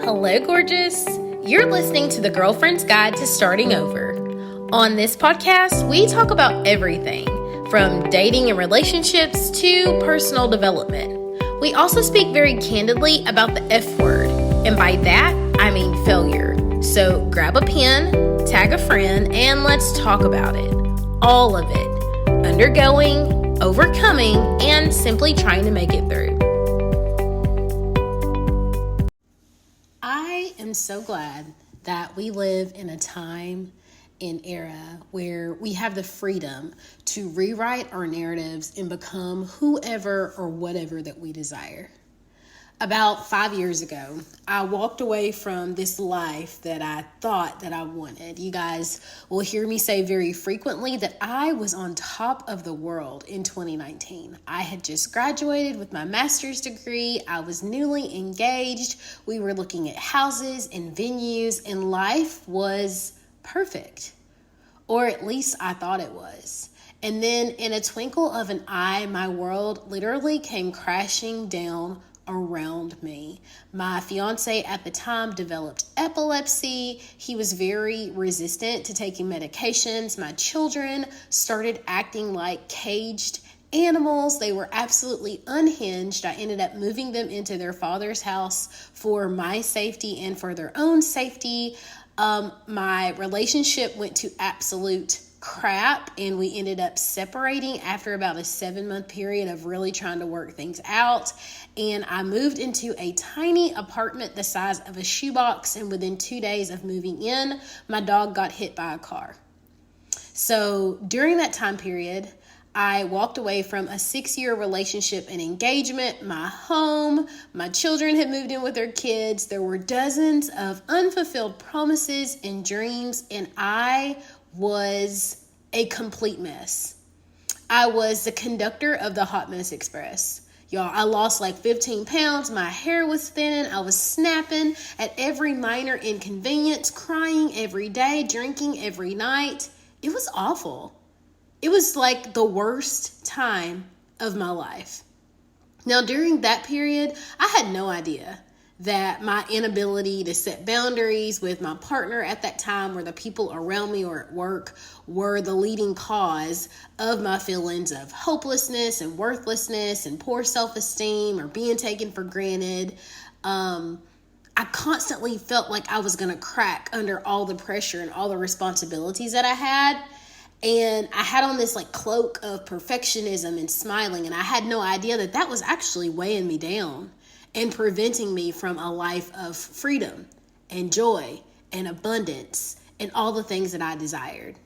Hello, gorgeous. You're listening to the Girlfriend's Guide to Starting Over. On this podcast, we talk about everything from dating and relationships to personal development. We also speak very candidly about the F word, and by that, I mean failure. So grab a pen, tag a friend, and let's talk about it. All of it. Undergoing, overcoming, and simply trying to make it through. I am so glad that we live in a time and era where we have the freedom to rewrite our narratives and become whoever or whatever that we desire. About 5 years ago, I walked away from this life that I thought that I wanted. You guys will hear me say very frequently that I was on top of the world in 2019. I had just graduated with my master's degree. I was newly engaged. We were looking at houses and venues, and life was perfect. Or at least I thought it was. And then in a twinkle of an eye, my world literally came crashing down around me. My fiance at the time developed epilepsy. He was very resistant to taking medications. My children started acting like caged animals. They were absolutely unhinged. I ended up moving them into their father's house for my safety and for their own safety. My relationship went to absolute crap, and we ended up separating after about a 7-month period of really trying to work things out. And I moved into a tiny apartment the size of a shoebox, and within 2 days of moving in, my dog got hit by a car. So during that time period, I walked away from a 6-year relationship and engagement, my home, my children had moved in with their kids. There were dozens of unfulfilled promises and dreams, and I was a complete mess. I was the conductor of the Hot Mess Express. Y'all, I lost like 15 pounds. My hair was thinning. I was snapping at every minor inconvenience, crying every day, drinking every night. It was awful. It was like the worst time of my life. Now, during that period, I had no idea that my inability to set boundaries with my partner at that time, or the people around me or at work, were the leading cause of my feelings of hopelessness and worthlessness and poor self-esteem or being taken for granted. I constantly felt like I was going to crack under all the pressure and all the responsibilities that I had. And I had on this like cloak of perfectionism and smiling, and I had no idea that that was actually weighing me down and preventing me from a life of freedom and joy and abundance and all the things that I desired.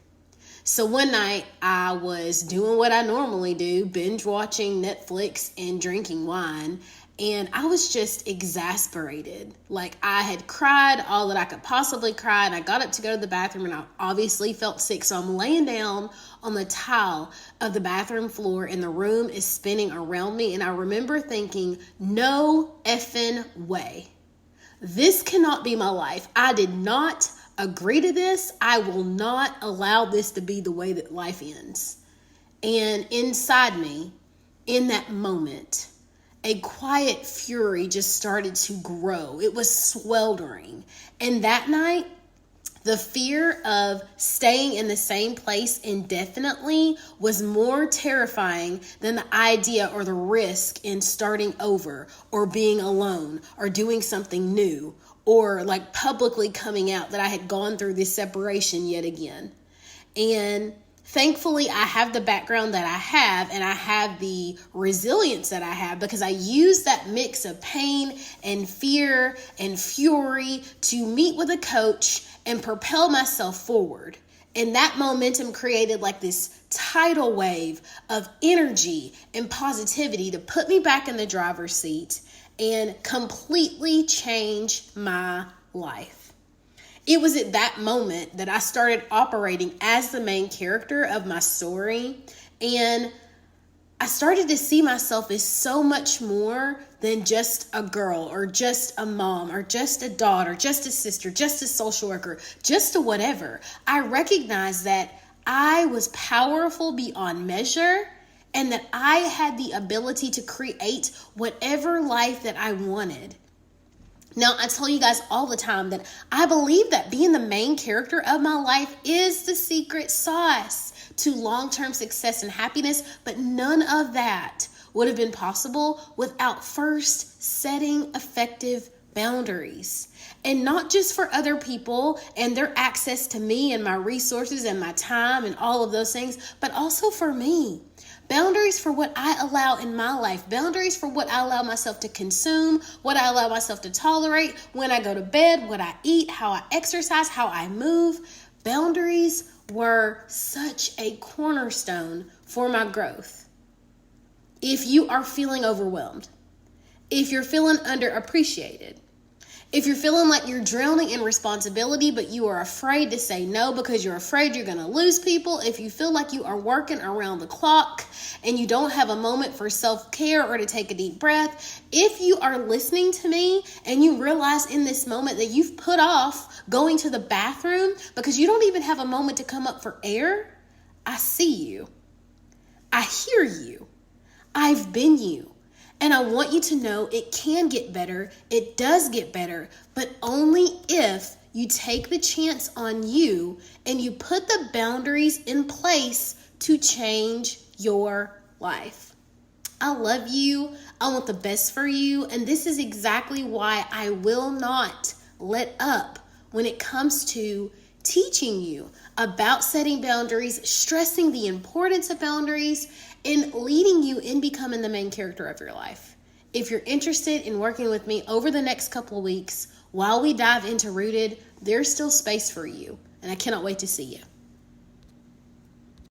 So one night I was doing what I normally do, binge watching Netflix and drinking wine, and I was just exasperated. Like, I had cried all that I could possibly cry, and I got up to go to the bathroom, and I obviously felt sick. So I'm laying down on the tile of the bathroom floor, and the room is spinning around me. And I remember thinking, no effing way. This cannot be my life. I did not agree to this. I will not allow this to be the way that life ends. And inside me, in that moment, a quiet fury just started to grow. It was sweltering. And that night, the fear of staying in the same place indefinitely was more terrifying than the idea or the risk in starting over or being alone or doing something new or like publicly coming out that I had gone through this separation yet again. And thankfully, I have the background that I have, and I have the resilience that I have because I use that mix of pain and fear and fury to meet with a coach and propel myself forward. And that momentum created like this tidal wave of energy and positivity to put me back in the driver's seat and completely change my life. It was at that moment that I started operating as the main character of my story, and I started to see myself as so much more than just a girl or just a mom or just a daughter, just a sister, just a social worker, just a whatever. I recognized that I was powerful beyond measure and that I had the ability to create whatever life that I wanted. Now, I tell you guys all the time that I believe that being the main character of my life is the secret sauce to long-term success and happiness, but none of that would have been possible without first setting effective boundaries. And not just for other people and their access to me and my resources and my time and all of those things, but also for me. Boundaries for what I allow in my life. Boundaries for what I allow myself to consume, what I allow myself to tolerate, when I go to bed, what I eat, how I exercise, how I move. Boundaries were such a cornerstone for my growth. If you are feeling overwhelmed, if you're feeling underappreciated, if you're feeling like you're drowning in responsibility, but you are afraid to say no because you're afraid you're going to lose people, if you feel like you are working around the clock and you don't have a moment for self-care or to take a deep breath, if you are listening to me and you realize in this moment that you've put off going to the bathroom because you don't even have a moment to come up for air, I see you. I hear you. I've been you. And I want you to know it can get better. It does get better, but only if you take the chance on you and you put the boundaries in place to change your life. I love you. I want the best for you. And this is exactly why I will not let up when it comes to teaching you about setting boundaries, stressing the importance of boundaries, and leading you in becoming the main character of your life. If you're interested in working with me over the next couple of weeks, while we dive into Rooted, there's still space for you, and I cannot wait to see you.